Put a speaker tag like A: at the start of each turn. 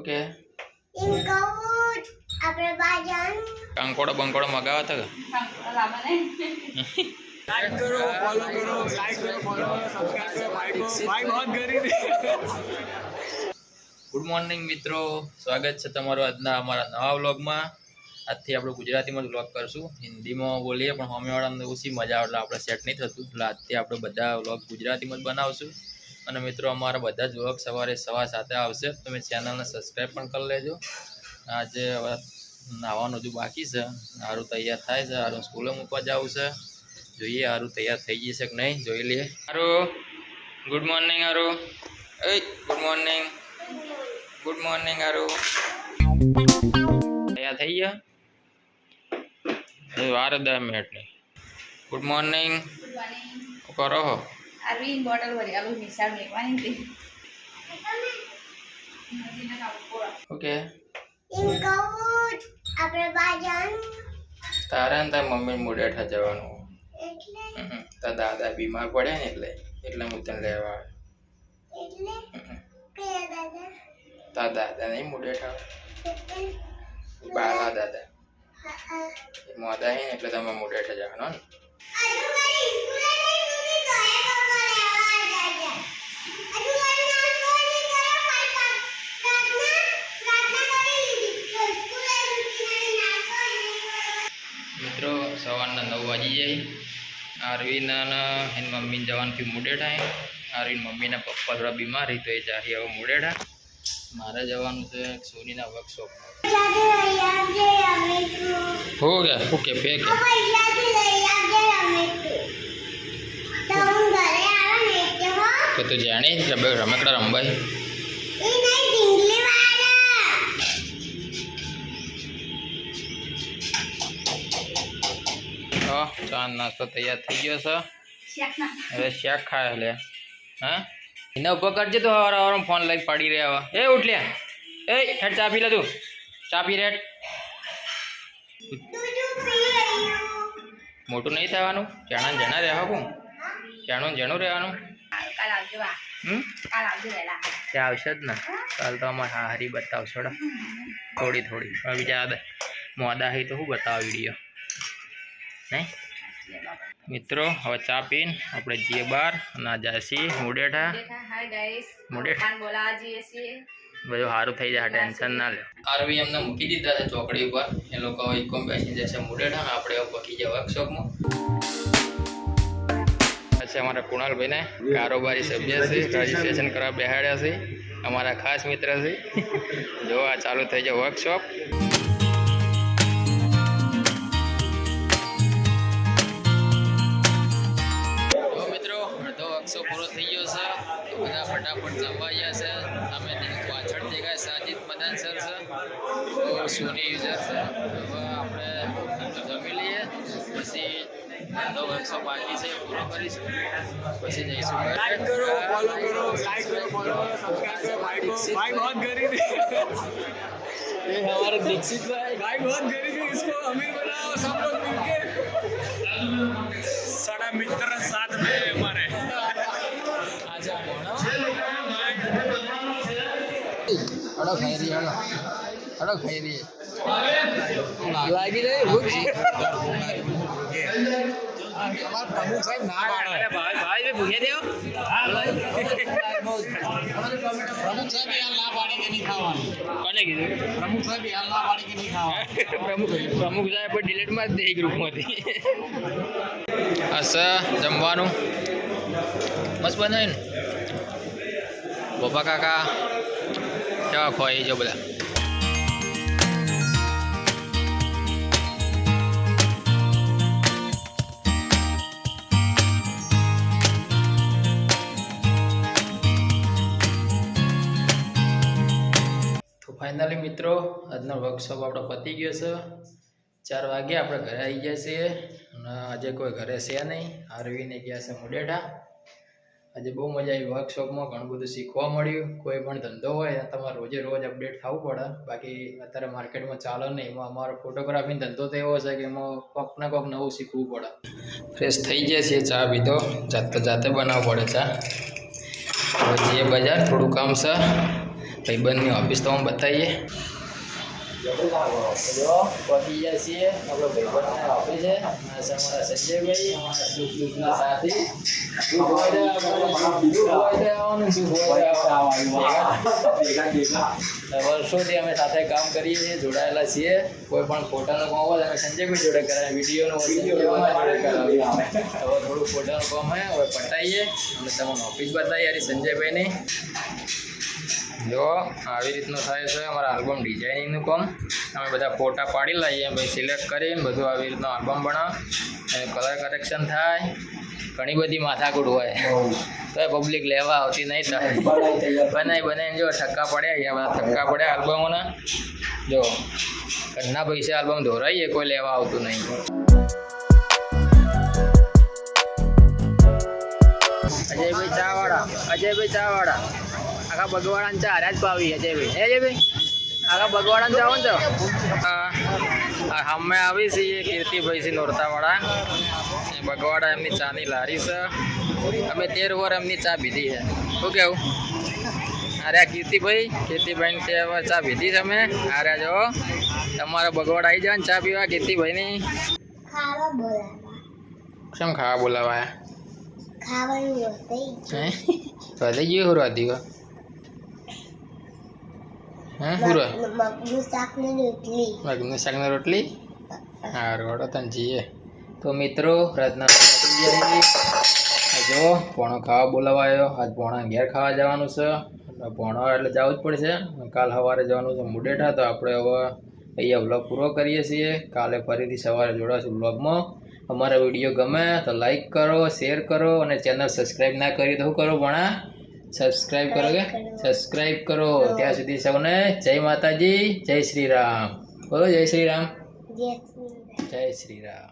A: Okay
B: इन कहूँ अपने बाजान
A: કંકોડો બંકોડો મગાવા હતા
C: लाइक करो फॉलो करो सब्सक्राइब करो भाई को भाई बहुत गरीब है।
A: ગુડ મોર્નિંગ મિત્રો, સ્વાગત છે તમારું આજના અમારા નવા વ્લોગમાં। આજથી આપણે ગુજરાતીમાં જ વ્લોગ કરશું, હિન્દીમાં બોલીએ પણ સામેવાળાને ઓછી મજા આવે એટલે આપણે સેટ નહીં થતું, એટલે આજથી આપણે બધા વ્લોગ ગુજરાતીમાં જ બનાવશું। અને મિત્રો અમારા બધા જ વ્લોગ સવારે 7:15 આવશે, તમે ચેનલને સબસ્ક્રાઈબ પણ કરી લેજો। આજે હવે નાવાનું હજુ બાકી છે, સારું તૈયાર થાય છે, સારું સ્કૂલે મૂકવા જવું છે, જોઈએ સારું તૈયાર થઈ જશે કે નહીં જોઈ લઈએ। સારું ગુડ મોર્નિંગ, સારું એ ગુડ મોર્નિંગ, ગુડ મોર્નિંગ હારું તૈયાર થઈ ગયા? વાર 10 મિનિટની। ગુડ મોર્નિંગ કરો હો
D: અરવિંદ બોટલ ભરી આલુ નિશાળ મેકવાની હતી।
A: ઓકે
B: इन कहूँ अपने बाजान
A: તારે ને તાર મમ્મી મુડેઠા જવાનું,
B: એટલે
A: તાર દાદા બીમાર પડ્યા ને એટલે હું તને લેવા
B: એટલે કે દાદા
A: તાર દાદા નહીં મુડેઠા, બાલા દાદા મોદા હે ને એટલે તમે મુડેઠા જવાનો ને।
B: આજુ મારી સ્કૂલે નહીં સુધી તો એ કોકો લેવા દાદા આજુ મારી નાસ્તો નહીં કરો ખાતા પ્રાર્થના કરી લીધી તો સ્કૂલે સુધી નાસ્તો નહીં કરો।
A: મિત્રો સવારના 9 વાગી જાય, આરવીન અને એની મમ્મીને જવાનું થયું મુડેઠા। આરવીન મમ્મીના પપ્પા થોડા બીમાર તો એ જાહી હવે મુડેઠા। મારે જવાનું છે સોનીના વર્કશોપમાં।
B: પૈસાથી લઈ આવજે અમે
A: હો ગયા ઓકે ફેક
B: પૈસાથી લઈ આવજે અમે તો હું ઘરે આવે ને એટલે હો
A: તો તું જાણી રમકડા રમવાય
B: એ નહીં ઢીંગલી વાળા
A: ચા નાસ્તો તૈયાર થઈ ગયો છે,
D: શાકના
A: હવે શાક ખાય લે। હા એને ઉભો કરજે તો હવાર ફોન લઈ પાડી રહ્યા હવે। એ ઉઠ લે, એ હેડ ચા પી લે, તું ચા પી રેડ,
B: દૂધ પી રહ્યું
A: મોટું નહીં થવાનું, જણા રહેવાનું, જણું રહેવાનું।
D: કાલ આવજો આ કાલ આવજો વેલા
A: ત્યાં આવશે જ ને, કાલ તો અમારે હારી બતાવશો થોડી થોડી, હવે બીજા મોડા હઈ તો શું બતાવો વિડીયો નહીં। મિત્રો હવે ચા પીને આપણે જઈએ બહાર અને આ જાય છીએ મુડેઠા।
D: હાય ગાઈસ
A: મુડેઠ
D: ખાન બોલાવા જઈએ છીએ।
A: બધું સારું થઈ જાય, ટેન્શન ના લે। આરવી એમને મૂકી દીધા છે ચોકડી ઉપર, એ લોકો ઇકોમ બેસી જશે મુડેઠા, આપણે પકી જાય વર્કશોપમાં। પછી અમારા કુણાલભાઈને કારોબારી સભ્ય છે, રજીસ્ટ્રેશન કરવા બેહાડ્યા છે, અમારા ખાસ મિત્ર છે। જો આ ચાલુ થઈ જાય વર્કશોપ। મિત્રો અડધો વર્કશોપ પૂરો થઈ ગયો છે, તો બધા ફટાફટ જમવા ગયા છે। અમે પાછળ દેખાય સાજીદ મદાન સર છે, તો સોની યુઝર છે। હવે આપણે જમી લઈએ, પછી અડધો વર્કશોપ બાકી છે પૂરો કરીશું, પછી જઈશું
C: लाइक करो फॉलो सब्सक्राइब करो भाई को भाई बहुत गरीब है।
A: ये हमारे दीक्षित
C: भाई बहुत गरीब है, इसको अमीर बनाओ सब लोग मिलके। सारा मित्र साथ में हमारे
A: अच्छा अड़ो खाई रही अड़ो खाई रही लागी रही भूख
C: प्रमुख साहब ना
A: अरे भाई भाई भी भूखे थे
C: प्रमुख साहब यहाँ ना पाड़ी के नहीं खावा
A: કોને કીધું?
C: प्रमुख साहब यहाँ ना पाड़ी के नहीं खावा
A: પ્રમુખ સાહેબ પણ ડિલીટ માં દે ગ્રુપમાંથી। અસા જમવાનું મસ્ત બનાવ્યું ને પપ્પા કાકા કેવા ખોઈ જો બધા। તો ફાઇનલી મિત્રો આજનો વર્કશોપ આપણો પતી ગયો છે, 4 વાગે આપણે ઘરે આવી ગયા છીએ અને આજે કોઈ ઘરે છે નહીં, આરવીને ગયા છે મુડેઠા। આજે બહુ મજા આવી વર્કશોપમાં, ઘણું બધું શીખવા મળ્યું। કોઈ પણ ધંધો હોય તમારે રોજે રોજ અપડેટ થવું પડે, બાકી અત્યારે માર્કેટમાં ચાલે નહીં। એમાં અમારો ફોટોગ્રાફીનો ધંધો તો એવો છે કે એમાં કોક ને કોક નવું શીખવું પડે। ફ્રેશ થઈ ગયા છીએ, ચા પીધો, જાતે બનાવવું પડે ચા। હવે જઈએ બજાર, થોડું કામ છે, ભાઈબંધની ઓફિસ તો હું બતાવીએ. જો પહોંચી ગયા છીએ આપણો ભાઈબંધની ઓફિસ છે. આ છે અમારા સંજયભાઈ, અમારા સુખના સાથી. વર્ષોથી અમે સાથે કામ કરીએ છીએ, જોડાયેલા છીએ. કોઈ પણ ફોટાનું કામ હોય અમે સંજયભાઈ જોડે કરાવીએ, વિડીયોનું જોડે કરાવીએ. હવે થોડું ફોટાનું કામ હોય હવે પટાઈએ અને તમને ઓફિસ બતાવીએ અરે સંજયભાઈની. જો આવી રીતનું થાય છે અમારા આલ્બમ ડિઝાઇનિંગનું કામ. અમે બધા ફોટા પાડી લઈએ પછી સિલેક્ટ કરીને બધું આવી રીતનું આલ્બમ બનાવ અને કલર કરેક્શન થાય. ઘણી બધી માથાકૂટ હોય તો પબ્લિક લેવા આવતી નહીં થાય. બનાવીને જો ઠક્કા પડ્યા અહીંયા બધા ઠક્કા પડ્યા આલ્બમોના. જો ઘરના પૈસા આલ્બમ ધોરાઈએ કોઈ લેવા આવતું નહીં. અજયભાઈ ચાવાળા આખા બગવાડાને ચા હાર્યા જ પાવી. અજયભાઈ આખા બગવાડાને ચાવો ને તો અમે આવી છીએ કીર્તિભાઈ છે નોરતાવાળા. બગવાડા એમની ચાની લારી છે. અમે 13 વાર એમની ચા પીધી છે. શું કેવું? અરે આ કીર્તિભાઈને ત્યાં ચા પીધી છે અમે. અરે જો તમારા બગવાડા આવી જાય ને ચા પીવા કીર્તિભાઈની.
B: ખાવા બોલાવા.
A: કેમ ખાવા બોલાવાયા?
B: ખાવાનું
A: વધી ગયું હું રાતી
B: મગનું
A: શાકની રોટલી. હા રોડો તને જઈએ તો મિત્રો રાતના જો પોણો ખાવા બોલાવાયો. આજ પોણા ઘેર ખાવા જવાનું છે. પોણો એટલે જવું જ પડશે. કાલ સવારે જવાનું છે મુડેઠા. તો આપણે હવે અહીંયા વ્લોગ પૂરો કરીએ છીએ. કાલે ફરીથી સવારે જોડાશું વ્લોગમાં. અમારા વિડીયો ગમે તો લાઈક કરો, શેર કરો અને ચેનલ સબસ્ક્રાઈબ ના કરી તો શું કરો ભણા? સબસ્ક્રાઈબ કરો કે સબસ્ક્રાઈબ કરો. ત્યાં સુધી સૌને જય માતાજી, જય શ્રી રામ. બોલો જય શ્રી રામ.
B: જય શ્રી રામ.
A: જય શ્રી રામ.